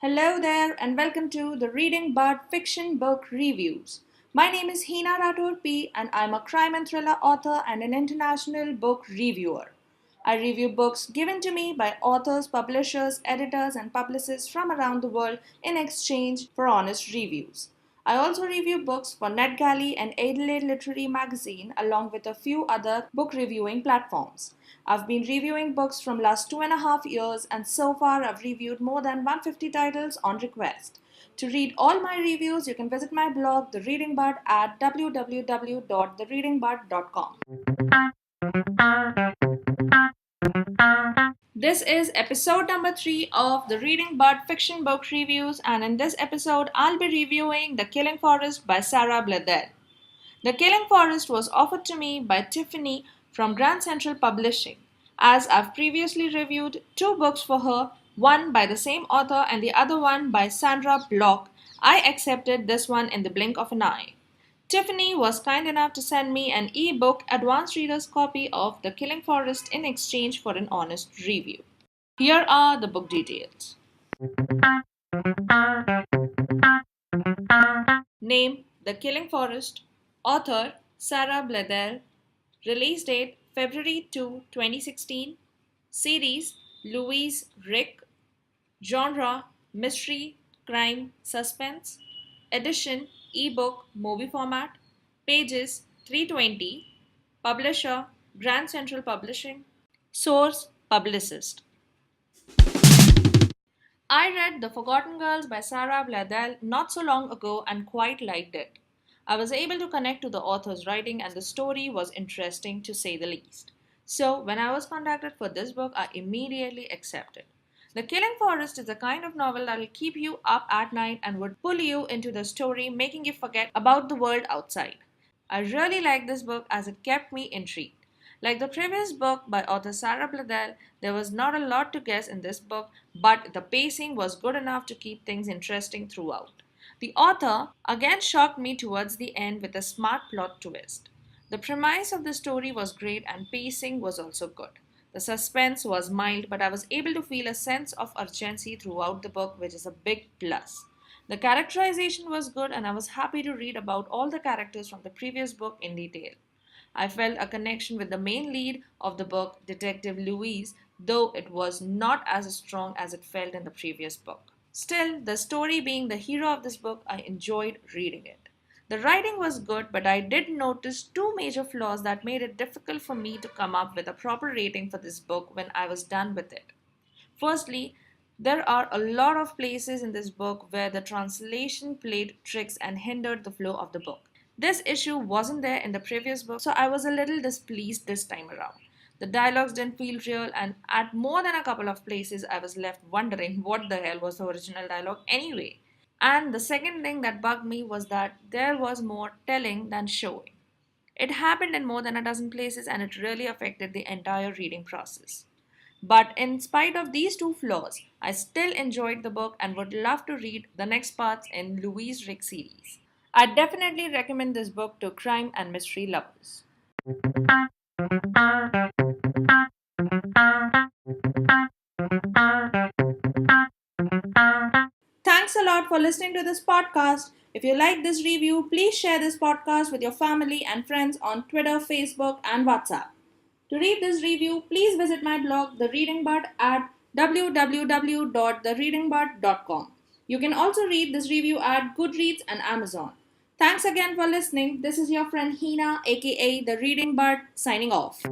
Hello there, and welcome to the Reading Bud Fiction Book Reviews. My name is Hina Rathore P, and I'm a crime and thriller author and an international book reviewer. I review books given to me by authors, publishers, editors, and publicists from around the world in exchange for honest reviews. I also review books for NetGalley and Adelaide Literary Magazine along with a few other book reviewing platforms. I've been reviewing books from last 2.5 years, and so far I've reviewed more than 150 titles on request. To read all my reviews, you can visit my blog, The Reading Bud, at www.thereadingbud.com. This is episode number 3 of the Reading Bud Fiction Book Reviews, and in this episode, I'll be reviewing The Killing Forest by Sara Blaedel. The Killing Forest was offered to me by Tiffany from Grand Central Publishing. As I've previously reviewed 2 books for her, one by the same author and the other one by Sandra Block, I accepted this one in the blink of an eye. Tiffany was kind enough to send me an e-book advanced reader's copy of The Killing Forest in exchange for an honest review. Here are the book details. Name: The Killing Forest. Author: Sara Blaedel. Release date: February 2, 2016. Series: Louise Rick. Genre: mystery, crime, suspense. Edition: ebook, movie format. Pages: 320. Publisher: Grand Central Publishing. Source: publicist. I read The Forgotten Girls by Sara Blaedel not so long ago and quite liked it. I was able to connect to the author's writing, and the story was interesting to say the least. So, when I was contacted for this book, I immediately accepted. The Killing Forest is a kind of novel that will keep you up at night and would pull you into the story, making you forget about the world outside. I really liked this book as it kept me intrigued. Like the previous book by author Sara Blaedel, there was not a lot to guess in this book, but the pacing was good enough to keep things interesting throughout. The author again shocked me towards the end with a smart plot twist. The premise of the story was great and pacing was also good. The suspense was mild, but I was able to feel a sense of urgency throughout the book, which is a big plus. The characterization was good, and I was happy to read about all the characters from the previous book in detail. I felt a connection with the main lead of the book, Detective Louise, though it was not as strong as it felt in the previous book. Still, the story being the hero of this book, I enjoyed reading it. The writing was good, but I did notice 2 major flaws that made it difficult for me to come up with a proper rating for this book when I was done with it. Firstly, there are a lot of places in this book where the translation played tricks and hindered the flow of the book. This issue wasn't there in the previous book, so I was a little displeased this time around. The dialogues didn't feel real, and at more than a couple of places, I was left wondering what the hell was the original dialogue anyway. And the second thing that bugged me was that there was more telling than showing. It happened in more than a dozen places, and it really affected the entire reading process. But in spite of these 2 flaws, I still enjoyed the book and would love to read the next parts in Louise Rick series. I definitely recommend this book to crime and mystery lovers. Thanks a lot for listening to this podcast. If you like this review, please share this podcast with your family and friends on Twitter, Facebook, and WhatsApp. To read this review, please visit my blog, The Reading Bud, at www.thereadingbud.com. You can also read this review at Goodreads and Amazon. Thanks again for listening. This is your friend Hina, aka The Reading Bud, signing off.